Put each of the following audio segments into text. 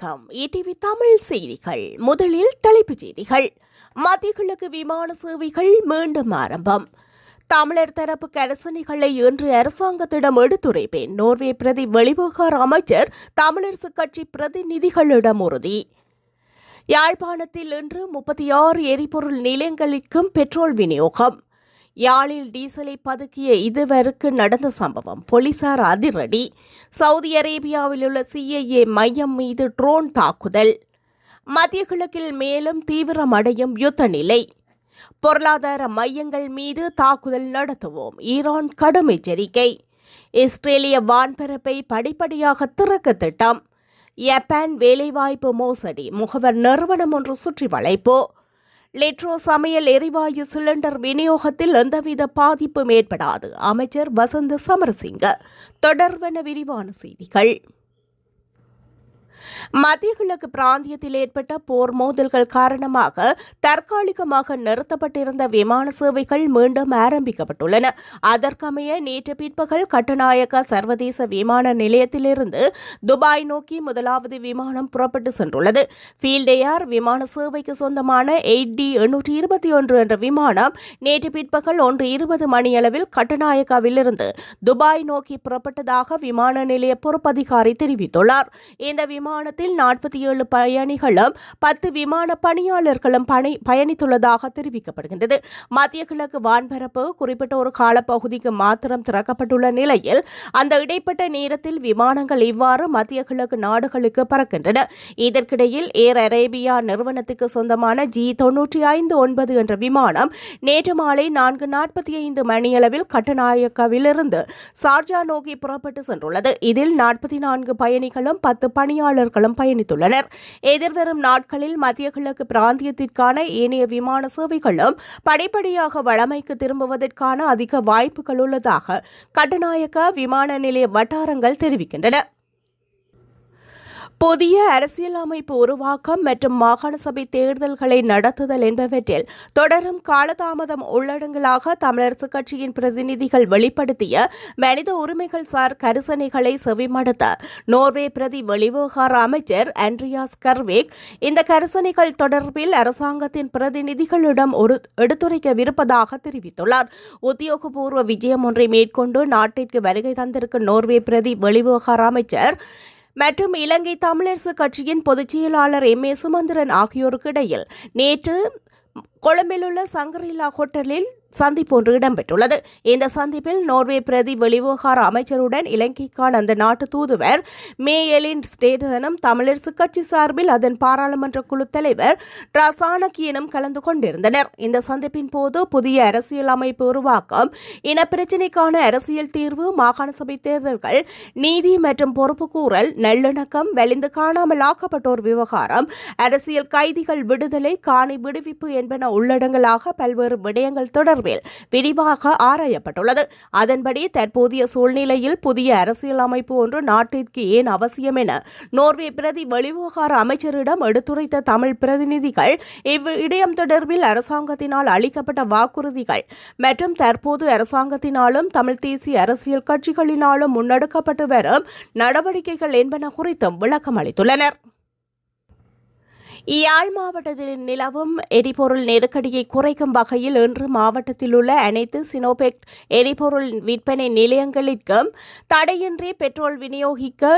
வணக்கம். ஈடிவி தமிழ் செய்திகள். முதலில் தலைப்புச் செய்திகள். மத்திய கிழக்கு விமான சேவைகள் மீண்டும் ஆரம்பம். தமிழர் தரப்பு கரசனைகளை இன்று அரசாங்கத்திடம் எடுத்துரைப்பேன். நோர்வே பிரதி வெளிவிவகார அமைச்சர் தமிழரசுக் கட்சி பிரதிநிதிகளிடம் உறுதி. யாழ்ப்பாணத்தில் இன்று 36 எரிபொருள் நிலையங்களுக்கும் பெட்ரோல் விநியோகம். யாழில் டீசலை பதுக்கிய இதுவருக்கு நடந்த சம்பவம், போலீசார் அதிரடி. சவுதி அரேபியாவில் உள்ள CIA மையம் மீது ட்ரோன் தாக்குதல். மத்திய கிழக்கில் மேலும் தீவிரமடையும் யுத்த நிலை. பொருளாதார மையங்கள் மீது தாக்குதல் நடத்துவோம், ஈரான் கடும் எச்சரிக்கை. இஸ்ரேலிய வான்பரப்பை படிப்படியாக திறக்க திட்டம். ஜப்பான் வேலைவாய்ப்பு மோசடி, முகவர் நிறுவனம் ஒன்று சுற்றி வளைப்பு. லிட்ரோ சமையல் எரிவாயு சிலிண்டர் விநியோகத்தில் எந்தவித பாதிப்பும் ஏற்படாது, அமைச்சர் வசந்த சமரசிங்க. தொடர்வன விரிவான செய்திகள். மத்திய கிழக்கு பிராந்தியத்தில் ஏற்பட்ட போர் மோதல்கள் காரணமாக தற்காலிகமாக நிறுத்தப்பட்டிருந்த விமான சேவைகள் மீண்டும் ஆரம்பிக்கப்பட்டுள்ளன. அதற்கமைய நேற்று பிற்பகல் கட்டுநாயக்க சர்வதேச விமான நிலையத்திலிருந்து துபாய் நோக்கி முதலாவது விமானம் புறப்பட்டு சென்றுள்ளது. ஃபீல்ட் ஏர் விமான சேவைக்கு சொந்தமான 8D821 என்ற விமானம் நேற்று பிற்பகல் 1:20 மணியளவில் கட்டுநாயக்காவிலிருந்து துபாய் நோக்கி புறப்பட்டதாக விமான நிலைய பொறுப்பதிகாரி தெரிவித்துள்ளார். இந்த விமானத்தில் 47 பயணிகளும் 10 விமான பணியாளர்களும் பயணித்துள்ளதாக தெரிவிக்கப்படுகின்றது. மத்திய கிழக்கு வான்பரப்பு குறிப்பிட்ட ஒரு காலப்பகுதிக்கு மாத்திரம் திறக்கப்பட்டுள்ள நிலையில் அந்த இடைப்பட்ட நேரத்தில் விமானங்கள் இவ்வாறு மத்திய கிழக்கு நாடுகளுக்கு பறக்கின்றன. இதற்கிடையில் ஏர் அரேபியா நிறுவனத்துக்கு சொந்தமான G959 என்ற விமானம் நேற்று மாலை 4:45 மணியளவில் கட்டுநாயக்காவிலிருந்து சார்ஜா நோக்கி புறப்பட்டு சென்றுள்ளது. இதில் 44 பயணிகளும் 10 பணியாளர்களும் பயணித்துள்ளனர். எதிர்வரும் நாட்களில் மத்திய கிழக்கு பிராந்தியத்திற்கான ஏனைய விமான சேவைகளும் படிப்படியாக வழமைக்கு திரும்புவதற்கான அதிக வாய்ப்புகள் உள்ளதாக கட்டுநாயக்க விமான நிலைய வட்டாரங்கள் தெரிவிக்கின்றன. புதிய அரசியலமைப்பு உருவாக்கம் மற்றும் மாகாண சபை தேர்தல்களை நடத்துதல் என்பவற்றில் தொடரும் காலதாமதம் உள்ளடங்கலாக தமிழரசுக் கட்சியின் பிரதிநிதிகள் வெளிப்படுத்திய மனித உரிமைகள் சார் கரிசனைகளை செவிமடுத்த நோர்வே பிரதி வெளிவிவகார அமைச்சர் ஆண்ட்ரியாஸ் கர்வேக் இந்த கரிசனைகள் தொடர்பில் அரசாங்கத்தின் பிரதிநிதிகளிடம் எடுத்துரைக்கவிருப்பதாக தெரிவித்துள்ளார். உத்தியோகபூர்வ விஜயம் ஒன்றை மேற்கொண்டு நாட்டிற்கு வருகை தந்திருக்கும் நோர்வே பிரதி வெளிவிவகார அமைச்சர் மற்றும் இலங்கை தமிழரசுக் கட்சியின் பொதுச் செயலாளர் M.A. சுமந்திரன் ஆகியோருக்கு இடையில் நேற்று கொழும்பில் உள்ள சங்கரிலா ஹோட்டலில் சந்திப்பு ஒன்று இடம்பெற்றுள்ளது. இந்த சந்திப்பில் நோர்வே பிரதி வெளிவிவகார அமைச்சருடன் இலங்கைக்கான அந்த நாட்டு தூதுவர் மேயலின் ஸ்டேடனும் தமிழரசுக் கட்சி சார்பில் அதன் பாராளுமன்ற குழு தலைவர் சாணக்கியனும் கலந்து கொண்டிருந்தனர். இந்த சந்திப்பின் போது புதிய அரசியல் அமைப்பு உருவாக்கம், இனப்பிரச்சினைக்கான அரசியல் தீர்வு, மாகாண சபை தேர்தல்கள், நீதி மற்றும் பொறுப்புக்கூறல், நல்லிணக்கம், வலிந்து காணாமல் ஆக்கப்பட்டோர் விவகாரம், அரசியல் கைதிகள் விடுதலை, காணி விடுவிப்பு என்பன உள்ளடங்கலாக பல்வேறு விடயங்கள் தொடர்பில் விரிவாக ஆராயப்பட்டுள்ளது. அதன்படி தற்போதைய சூழ்நிலையில் புதிய அரசியல் அமைப்பு ஒன்று நாட்டிற்கு ஏன் அவசியம் என நோர்வே பிரதி வெளிவிவகார அமைச்சரிடம் எடுத்துரைத்த தமிழ் பிரதிநிதிகள் இவ்விடயம் தொடர்பில் அரசாங்கத்தினால் அளிக்கப்பட்ட வாக்குறுதிகள் மற்றும் தற்போது அரசாங்கத்தினாலும் தமிழ் தேசிய அரசியல் கட்சிகளினாலும் முன்னெடுக்கப்பட்டு வரும் நடவடிக்கைகள் என்பன குறித்தும் விளக்கம் அளித்துள்ளனர். யாழ் மாவட்டத்தில் நிலவும் எரிபொருள் நெருக்கடியை குறைக்கும் வகையில் இன்று மாவட்டத்தில் உள்ள அனைத்து சினோபெக் எரிபொருள் விற்பனை நிலையங்களுக்கும் தடையின்றி பெட்ரோல் விநியோகிக்க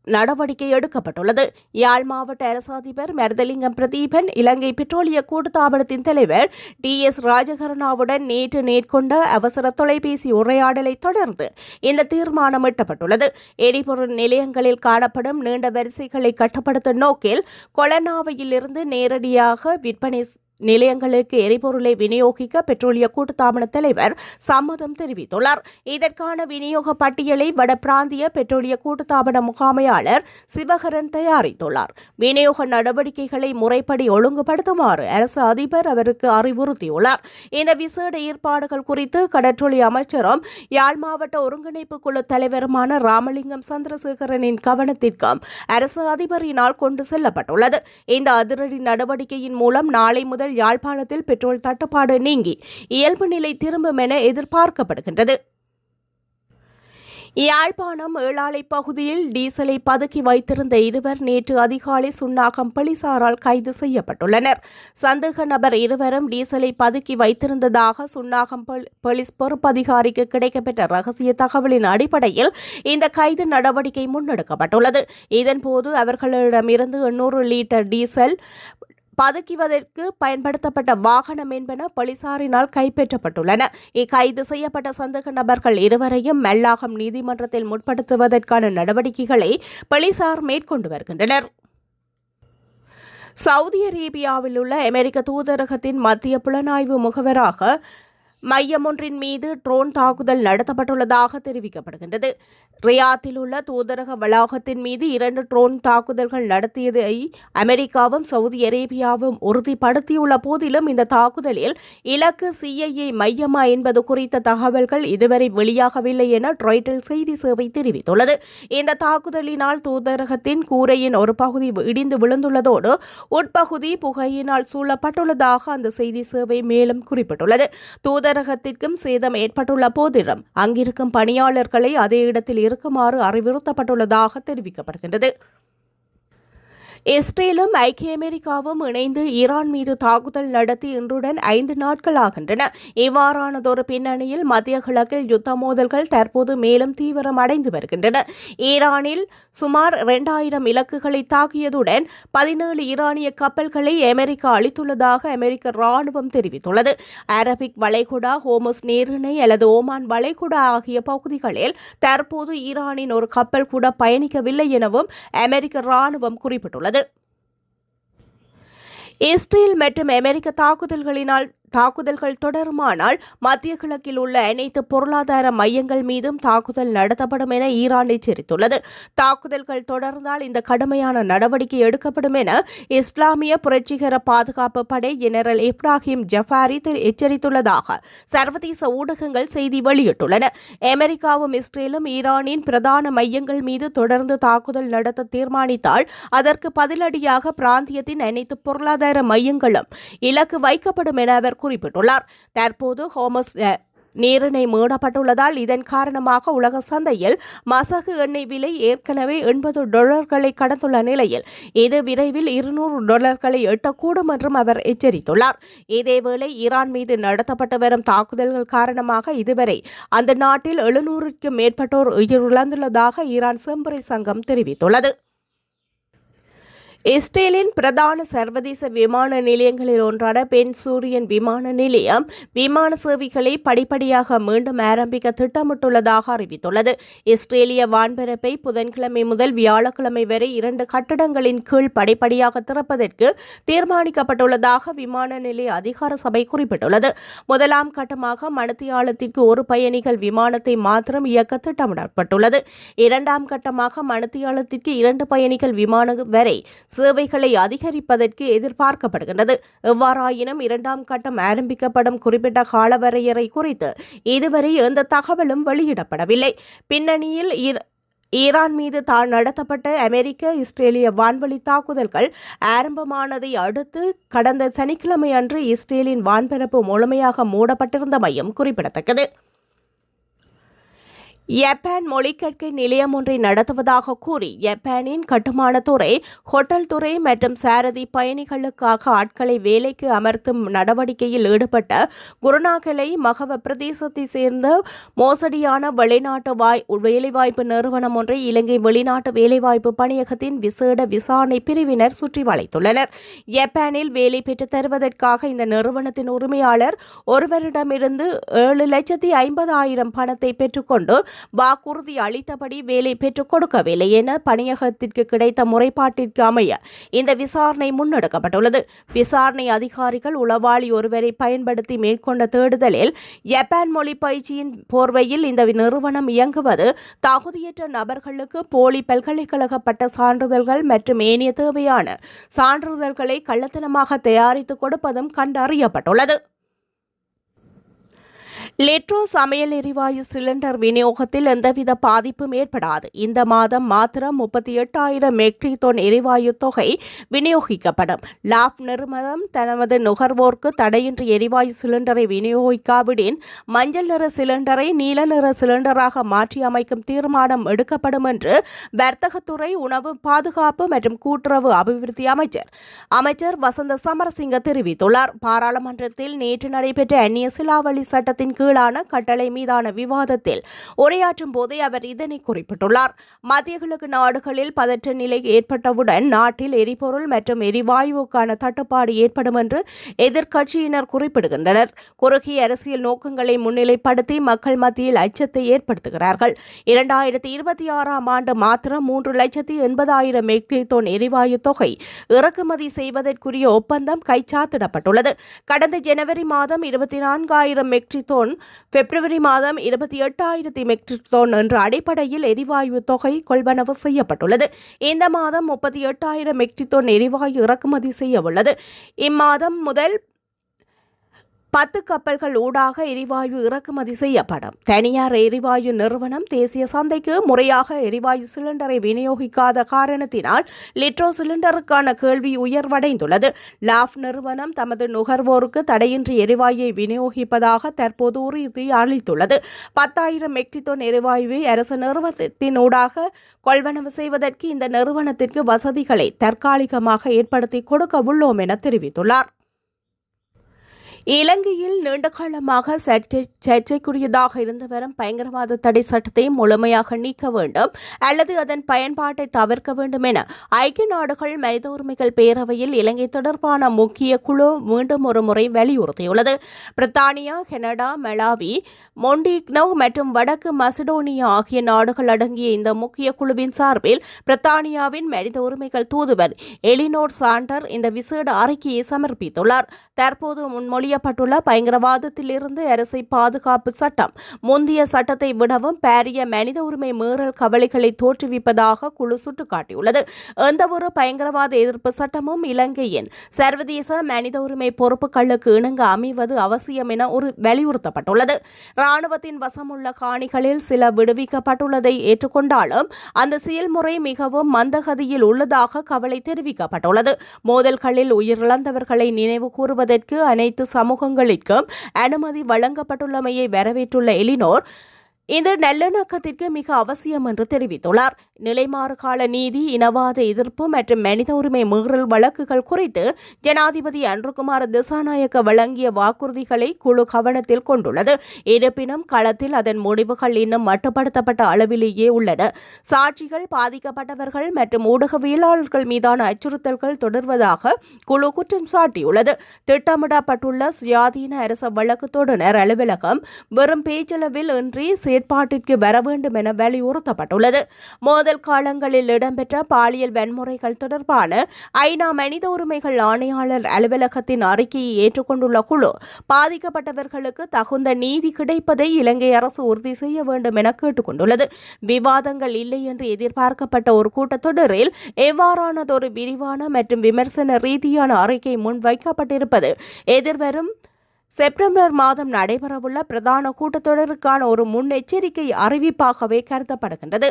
நடவடிக்கை எடுக்கப்பட்டுள்ளது. யாழ் மாவட்ட அரசு அதிபர் மருதலிங்கம் பிரதீபன் இலங்கை பெட்ரோலிய கூட்டுத்தாபனத்தின் தலைவர் DS ராஜகருணாவுடன் நேற்று மேற்கொண்ட அவசர தொலைபேசி உரையாடலை தொடர்ந்து இந்த தீர்மானம் எட்டப்பட்டுள்ளது. எரிபொருள் நிலையங்களில் காணப்படும் நீண்ட வரிசைகளை கட்டுப்படுத்தும் நோக்கில் கொலனாவையிலிருந்து நேரடியாக விற்பனை நிலையங்களுக்கு எரிபொருளை விநியோகிக்க பெட்ரோலிய கூட்டுத்தாபன தலைவர் சம்மதம் தெரிவித்துள்ளார். இதற்கான விநியோக பட்டியலை வட பிராந்திய பெட்ரோலிய கூட்டுத்தாபன முகாமையாளர் சிவகரன் தயாரித்துள்ளார். விநியோக நடவடிக்கைகளை முறைப்படி ஒழுங்குபடுத்துமாறு அரசு அதிபர் அவருக்கு அறிவுறுத்தியுள்ளார். இந்த விசேட ஏற்பாடுகள் குறித்து கடற்றொழி அமைச்சரும் யாழ் மாவட்ட ஒருங்கிணைப்பு குழு தலைவருமான ராமலிங்கம் சந்திரசேகரனின் கவனத்திற்கும் அரசு அதிபரினால் கொண்டு செல்லப்பட்டுள்ளது. இந்த அதிரடி நடவடிக்கையின் மூலம் நாளை முதல் யாழ்ப்பாணத்தில் பெட்ரோல் தட்டுப்பாடு நீங்கி இயல்பு நிலை திரும்பும் என எதிர்பார்க்கப்படுகின்றது. யாழ்ப்பாணம் ஏழாலை பகுதியில் டீசலை பதுக்கி வைத்திருந்த இருவர் நேற்று அதிகாலை சுன்னாகம் போலீசாரால் கைது செய்யப்பட்டுள்ளனர். சந்தேக நபர் இருவரும் டீசலை பதுக்கி வைத்திருந்ததாக சுன்னாகம் போலீஸ் பொறுப்பதிகாரிக்கு கிடைக்கப்பெற்ற ரகசிய தகவலின் அடிப்படையில் இந்த கைது நடவடிக்கை முன்னெடுக்கப்பட்டுள்ளது. இதன்போது அவர்களிடமிருந்து 800 லிட்டர் டீசல் பதுக்குவதற்கு பயன்படுத்தப்பட்ட வாகனம் என்பன போலீசாரினால் கைப்பற்றப்பட்டுள்ளன. இக்கைது செய்யப்பட்ட சந்தேக நபர்கள் இருவரையும் மெல்லாகம் நீதிமன்றத்தில் முற்படுத்துவதற்கான நடவடிக்கைகளை போலீசார் மேற்கொண்டு வருகின்றனர். சவுதி அரேபியாவில் உள்ள அமெரிக்க தூதரகத்தின் மத்திய புலனாய்வு முகவராக மையம் ஒன்றின் மீது ட்ரோன் தாக்குதல் நடத்தப்பட்டுள்ளதாக தெரிவிக்கப்படுகின்றது. ரியாத்தில் உள்ள தூதரக வளாகத்தின் மீது 2 ட்ரோன் தாக்குதல்கள் நடத்தியதை அமெரிக்காவும் சவுதி அரேபியாவும் உறுதிப்படுத்தியுள்ள போதிலும் இந்த தாக்குதலில் இலக்கு CIA மையமா என்பது குறித்த தகவல்கள் இதுவரை வெளியாகவில்லை என ராய்ட்டர்ஸ் செய்தி சேவை தெரிவித்துள்ளது. இந்த தாக்குதலினால் தூதரகத்தின் கூரையின் ஒரு பகுதி இடிந்து விழுந்துள்ளதோடு உட்பகுதி புகையினால் சூழப்பட்டுள்ளதாக அந்த செய்தி சேவை மேலும் குறிப்பிட்டுள்ளது. தூதரகத்திற்கும் சேதம் ஏற்பட்டுள்ள போதிலும் அங்கிருக்கும் பணியாளர்களை அதே இடத்தில் இருக்குமாறு அறிவுறுத்தப்பட்டுள்ளதாக தெரிவிக்கப்படுகின்றது. இஸ்ரேலும் ஐக்கிய அமெரிக்காவும் இணைந்து ஈரான் மீது தாக்குதல் நடத்தி இன்றுடன் 5 நாட்கள் ஆகின்றன. இவ்வாறானதொரு பின்னணியில் மத்திய கிழக்கில் யுத்த மோதல்கள் தற்போது மேலும் தீவிரமடைந்து வருகின்றன. ஈரானில் சுமார் 2000 இலக்குகளை தாக்கியதுடன் 17 ஈரானிய கப்பல்களை அமெரிக்கா அளித்துள்ளதாக அமெரிக்க ராணுவம் தெரிவித்துள்ளது. அரபிக் வளைகுடா, ஹோமஸ் நீரிணை அல்லது ஓமான் வளைகுடா ஆகிய பகுதிகளில் தற்போது ஈரானின் ஒரு கப்பல் கூட பயணிக்கவில்லை எனவும் அமெரிக்க ராணுவம் குறிப்பிட்டுள்ளது. இஸ்ரேல் மற்றும் அமெரிக்க தாக்குதல்கள் தொடருமானால் மத்திய கிழக்கில் உள்ள அனைத்து பொருளாதார மையங்கள் மீதும் தாக்குதல் நடத்தப்படும் என ஈரான் எச்சரித்துள்ளது. தாக்குதல்கள் தொடர்ந்தால் இந்த கடுமையான நடவடிக்கை எடுக்கப்படும் என இஸ்லாமிய புரட்சிகர பாதுகாப்பு படை ஜெனரல் இப்ராஹிம் ஜஃபாரி எச்சரித்துள்ளதாக சர்வதேச ஊடகங்கள் செய்தி வெளியிட்டுள்ளன. அமெரிக்காவும் இஸ்ரேலும் ஈரானின் பிரதான மையங்கள் மீது தொடர்ந்து தாக்குதல் நடத்த தீர்மானித்தால் அதற்கு பதிலடியாக பிராந்தியத்தின் அனைத்து பொருளாதார மையங்களும் இலக்கு வைக்கப்படும் என அவர் குறிப்பிட்டுள்ளார். தற்போது ஹோமஸ் நீரிணை மூடப்பட்டுள்ளதால் இதன் காரணமாக உலக சந்தையில் மசகு எண்ணெய் விலை ஏற்கனவே $80 கடந்துள்ள நிலையில் இது விரைவில் $200 எட்டக்கூடும் என்றும் அவர் எச்சரித்துள்ளார். இதேவேளை ஈரான் மீது நடத்தப்பட்டு வரும் தாக்குதல்கள் காரணமாக இதுவரை அந்த நாட்டில் 700க்கும் மேற்பட்டோர் உயிரிழந்துள்ளதாக ஈரான் செம்பறை சங்கம் தெரிவித்துள்ளது. இஸ்ரேலின் பிரதான சர்வதேச விமான நிலையங்களில் ஒன்றான பென் சூரியன் விமான நிலையம் விமான சேவைகளை படிப்படியாக மீண்டும் ஆரம்பிக்க திட்டமிட்டுள்ளதாக அறிவித்துள்ளது. இஸ்ரேலிய வான்பரப்பை புதன்கிழமை முதல் வியாழக்கிழமை வரை 2 கட்டடங்களின் கீழ் படிப்படியாக திறப்பதற்கு தீர்மானிக்கப்பட்டுள்ளதாக விமான நிலைய அதிகார சபை குறிப்பிட்டுள்ளது. முதலாம் கட்டமாக மணித்தியாலத்திற்கு 1 பயணிகள் விமானத்தை மாத்திரம் இயக்க திட்டமிடப்பட்டுள்ளது. 2ஆம் கட்டமாக மணித்தியாலத்திற்கு 2 பயணிகள் விமானம் வரை சேவைகளை அதிகரிப்பதற்கு எதிர்பார்க்கப்படுகின்றது. எவ்வாறாயினும் 2ஆம் கட்டம் ஆரம்பிக்கப்படும் குறிப்பிட்ட காலவரையறை குறித்து இதுவரை எந்த தகவலும் வெளியிடப்படவில்லை. பின்னணியில் ஈரான் மீது நடத்தப்பட்ட அமெரிக்க இஸ்ரேலிய வான்வழி தாக்குதல்கள் ஆரம்பமானதை அடுத்து கடந்த சனிக்கிழமை அன்று இஸ்ரேலின் வான்பரப்பு முழுமையாக மூடப்பட்டிருந்தமையும் குறிப்பிடத்தக்கது. ஜப்பான் மொழிக்கற்கை நிலையம் ஒன்றை நடத்துவதாக கூறி ஜப்பானின் கட்டுமானத்துறை, ஹோட்டல் துறை மற்றும் சாரதி பயணிகளுக்காக ஆட்களை வேலைக்கு அமர்த்தும் நடவடிக்கையில் ஈடுபட்ட குருநாகலை மகவ பிரதேசத்தை சேர்ந்த மோசடியான வெளிநாட்டு வேலைவாய்ப்பு நிறுவனம் ஒன்றை இலங்கை வெளிநாட்டு வேலைவாய்ப்பு பணியகத்தின் விசேட விசாரணை பிரிவினர் சுற்றி வளைத்துள்ளனர். ஜப்பானில் வேலை பெற்றுத் தருவதற்காக இந்த நிறுவனத்தின் உரிமையாளர் ஒருவரிடமிருந்து 7,50,000 பணத்தை பெற்றுக்கொண்டு வாக்குறுதி அளித்தபடி வேலை பெற்றுக் கொடுக்கவில்லை என பணியகத்திற்கு கிடைத்த முறைப்பாட்டிற்கு அமைய இந்த விசாரணை முன்னெடுக்கப்பட்டுள்ளது. விசாரணை அதிகாரிகள் உளவாளி ஒருவரை பயன்படுத்தி மேற்கொண்ட தேடுதலில் ஜப்பான் மொழி பயிற்சியின் போர்வையில் இந்த நிறுவனம் இயங்குவது, தகுதியற்ற நபர்களுக்கு போலி பல்கலைக்கழக பட்ட சான்றிதழ்கள் மற்றும் ஏனைய தேவையான சான்றிதழ்களை கள்ளத்தனமாக தயாரித்துக் கொடுப்பதும் கண்டறியப்பட்டுள்ளது. லிட்ரோ சமையல் எரிவாயு சிலிண்டர் விநியோகத்தில் எந்தவித பாதிப்பும் ஏற்படாது. இந்த மாதம் மாத்திரம் 38,000 மெட்ரிக் டன் எரிவாயு தொகை விநியோகிக்கப்படும். லாப் நிறுவனம் தனது நுகர்வோருக்கு தடையின்றி எரிவாயு சிலிண்டரை விநியோகிக்காவிடின் மஞ்சள் நிற சிலிண்டரை நீல நிற சிலிண்டராக மாற்றி அமைக்கும் தீர்மானம் எடுக்கப்படும் என்று வர்த்தகத்துறை, உணவு பாதுகாப்பு மற்றும் கூட்டுறவு அபிவிருத்தி அமைச்சர் வசந்த சமரசிங்க தெரிவித்துள்ளார். பாராளுமன்றத்தில் நேற்று நடைபெற்ற அந்நிய சிலாவளி சட்டத்தின் கீழான கட்டளை மீதான விவாதத்தில் உரையாற்றும் போதே அவர் இதனை குறிப்பிட்டுள்ளார். மத்திய கிழக்கு நாடுகளில் பதற்ற நிலை ஏற்பட்டவுடன் நாட்டில் எரிபொருள் மற்றும் எரிவாயுவுக்கான தட்டுப்பாடு ஏற்படும் என்று எதிர்க்கட்சியினர் குறிப்பிடுகின்றனர். குறுகிய அரசியல் நோக்கங்களை முன்னிலைப்படுத்தி மக்கள் மத்தியில் அச்சத்தை ஏற்படுத்துகிறார்கள். 2026ஆம் ஆண்டு மாத்திரம் 3,80,000 மெட்ரிக் டன் எரிவாயு தொகை இறக்குமதி செய்வதற்குரிய ஒப்பந்தம் கைச்சாத்திடப்பட்டுள்ளது. கடந்த ஜனவரி மாதம் 24,000 மெட்ரிக் டன், பிப்ரவரி மாதம் 28,000 மெட்ரிக் டன் என்ற அடிப்படையில் எரிவாயு தொகை கொள்வனவு செய்யப்பட்டுள்ளது. இந்த மாதம் 38,000 மெட்ரிக் டன் எரிவாயு இறக்குமதி செய்யவுள்ளது. இம்மாதம் முதல் 10 கப்பல்கள் ஊடாக எரிவாயு இறக்குமதி செய்யப்படும். தனியார் எரிவாயு நிறுவனம் தேசிய சந்தைக்கு முறையாக எரிவாயு சிலிண்டரை விநியோகிக்காத காரணத்தினால் லிட்ரோ சிலிண்டருக்கான கேள்வி உயர்வடைந்துள்ளது. லாப் நிறுவனம் தமது நுகர்வோருக்கு தடையின்றி எரிவாயுவை விநியோகிப்பதாக தற்போது உறுதி அளித்துள்ளது. 10,000 மெட்ரிக் டன் எரிவாயுவை அரசு நிறுவனத்தினூடாக கொள்வனவு செய்வதற்கு இந்த நிறுவனத்திற்கு வசதிகளை தற்காலிகமாக ஏற்படுத்தி கொடுக்க உள்ளோம் என தெரிவித்துள்ளார். இலங்கையில் நீண்டகாலமாக சர்ச்சைக்குரியதாக இருந்து வரும் பயங்கரவாத தடை சட்டத்தை முழுமையாக நீக்க வேண்டும் அல்லது அதன் பயன்பாட்டை தவிர்க்க வேண்டும் என ஐக்கிய நாடுகள் மனித உரிமைகள் பேரவையில் இலங்கை தொடர்பான முக்கிய குழு மீண்டும் ஒரு முறை வலியுறுத்தியுள்ளது. பிரித்தானியா, கனடா, மலாவி, மொண்டிக்னோ மற்றும் வடக்கு மசிடோனியா ஆகிய நாடுகள் அடங்கிய இந்த முக்கிய குழுவின் சார்பில் பிரித்தானியாவின் மனித உரிமைகள் தூதுவர் எலினோர் சாண்டர் இந்த விசேட அறிக்கையை சமர்ப்பித்துள்ளார். தற்போது முன்மொழியப்பட்டுள்ள பயங்கரவாதத்திலிருந்து அரசை பாதுகாப்பு சட்டம் முந்தைய சட்டத்தை விடவும் பாரிய மனித உரிமை மீறல் கவலைகளை தோற்றுவிப்பதாக குழு சுட்டிக்காட்டியுள்ளது. எந்தவொரு பயங்கரவாத எதிர்ப்பு சட்டமும் இலங்கையின் சர்வதேச மனித உரிமை பொறுப்புகளுக்கு இணங்க அமைவது அவசியம் என வலியுறுத்தப்பட்டுள்ளது. ராணுவத்தின் வசமுள்ள காணிகளில் சில விடுவிக்கப்பட்டுள்ளதை ஏற்றுக்கொண்டாலும் அந்த செயல்முறை மிகவும் மந்தகதியில் உள்ளதாக கவலை தெரிவிக்கப்பட்டுள்ளது. மோதல்களில் உயிரிழந்தவர்களை நினைவு கூறுவதற்கு அனைத்து சமூகங்களுக்கும் அனுமதி வழங்கப்பட்டுள்ளமையை வரவேற்றுள்ள எலினோர் இந்த நல்லிணக்கத்திற்கு மிக அவசியம் என்று தெரிவித்துள்ளார். நிலைமாறு கால நீதி, இனவாத எதிர்ப்பு மற்றும் மனித உரிமை மீறல் வழக்குகள் குறித்து ஜனாதிபதி அன்ருகுமார் திசாநாயக்க வழங்கிய வாக்குறுதிகளை குழு கவனத்தில் கொண்டுள்ளது. இருப்பினும் களத்தில் அதன் முடிவுகள் இன்னும் மட்டுப்படுத்தப்பட்ட அளவிலேயே உள்ளன. சாட்சிகள், பாதிக்கப்பட்டவர்கள் மற்றும் ஊடகவியலாளர்கள் மீதான அச்சுறுத்தல்கள் தொடர்வதாக குழு குற்றம் சாட்டியுள்ளது. திட்டமிடப்பட்டுள்ள சுயாதீன அரச வழக்கு தொடுநர் அலுவலகம் வெறும் பேச்சளவில் இன்றி செயற்பாட்டிற்கு வர வேண்டும் என வலியுறுத்தப்பட்டுள்ளது. மோதல் காலங்களில் இடம்பெற்ற பாலியல் வன்முறைகள் தொடர்பான ஐநா மனித உரிமைகள் ஆணையாளர் அலுவலகத்தின் அறிக்கையை ஏற்றுக்கொண்டுள்ள குழு பாதிக்கப்பட்டவர்களுக்கு தகுந்த நீதி கிடைப்பதை இலங்கை அரசு உறுதி செய்ய வேண்டும் என கேட்டுக் கொண்டுள்ளது. விவாதங்கள் இல்லை என்று எதிர்பார்க்கப்பட்ட ஒரு கூட்டத்தொடரில் எவ்வாறானதொரு விரிவான மற்றும் விமர்சன ரீதியான அறிக்கை முன்வைக்கப்பட்டிருப்பது எதிர்வரும் செப்டம்பர் மாதம் நடைபெறவுள்ள பிரதான கூட்டத்தொடருக்கான ஒரு முன்னெச்சரிக்கை அறிவிப்பாகவே கருதப்படுகின்றது.